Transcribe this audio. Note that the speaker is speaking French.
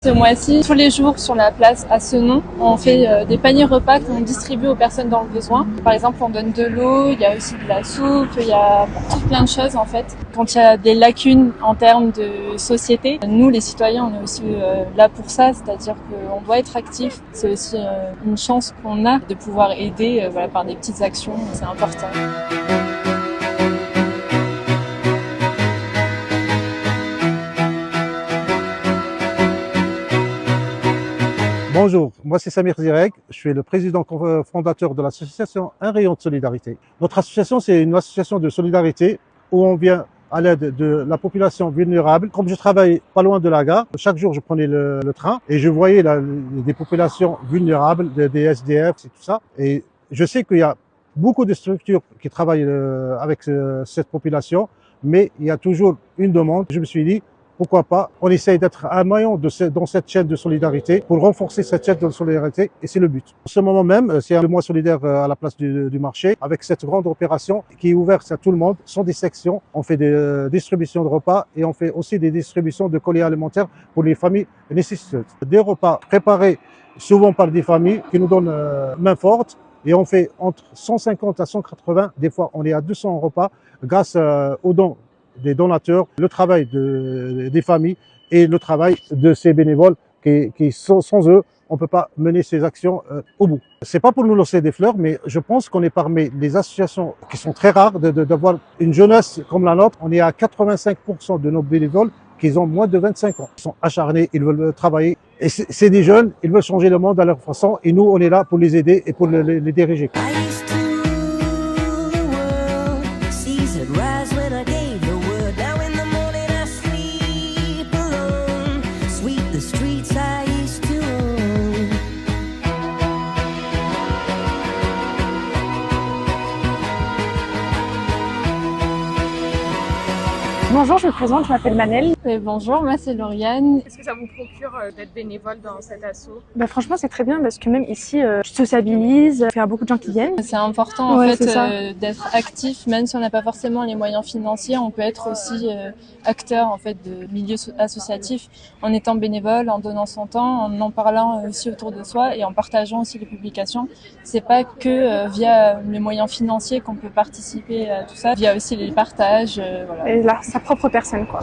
Ce mois-ci, tous les jours sur la place à Senon, on fait des paniers repas qu'on distribue aux personnes dans le besoin. Par exemple, on donne de l'eau, il y a aussi de la soupe, il y a tout plein de choses en fait. Quand il y a des lacunes en termes de société, nous les citoyens, on est aussi là pour ça, c'est-à-dire qu'on doit être actif. C'est aussi une chance qu'on a de pouvoir aider par des petites actions, c'est important. Bonjour, moi c'est Samir Zirek, je suis le président fondateur de l'association Un Rayon de Solidarité. Notre association, c'est une association de solidarité où on vient à l'aide de la population vulnérable. Comme je travaille pas loin de la gare, chaque jour je prenais le train et je voyais des populations vulnérables, des SDF et tout ça. Et je sais qu'il y a beaucoup de structures qui travaillent avec cette population, mais il y a toujours une demande. Je me suis dit, pourquoi pas, on essaye d'être un maillon dans cette chaîne de solidarité pour renforcer cette chaîne de solidarité et c'est le but. En ce moment même, c'est le mois solidaire à la place du marché avec cette grande opération qui est ouverte à tout le monde, sans dissection. On fait des distributions de repas et on fait aussi des distributions de colis alimentaires pour les familles nécessiteuses. Des repas préparés souvent par des familles qui nous donnent main forte et on fait entre 150 à 180, des fois on est à 200 repas grâce aux dons des donateurs, le travail des familles et le travail de ces bénévoles qui sans eux, on peut pas mener ces actions au bout. C'est pas pour nous lancer des fleurs, mais je pense qu'on est parmi les associations qui sont très rares d'avoir une jeunesse comme la nôtre. On est à 85% de nos bénévoles qui ont moins de 25 ans. Ils sont acharnés, ils veulent travailler. Et c'est des jeunes, ils veulent changer le monde à leur façon. Et nous, on est là pour les aider et pour les diriger. Bonjour, je me présente, je m'appelle Manel. Bonjour, moi c'est Lauriane. Qu'est-ce que ça vous procure d'être bénévole dans cet asso? Franchement, c'est très bien parce que même ici, je sociabilise, il y a beaucoup de gens qui viennent. C'est important en fait d'être actif, même si on n'a pas forcément les moyens financiers, on peut être aussi acteur en fait de milieu associatif en étant bénévole, en donnant son temps, en parlant aussi autour de soi et en partageant aussi les publications. C'est pas que via les moyens financiers qu'on peut participer à tout ça, via aussi les partages, voilà. Et là, sa propre personne, quoi.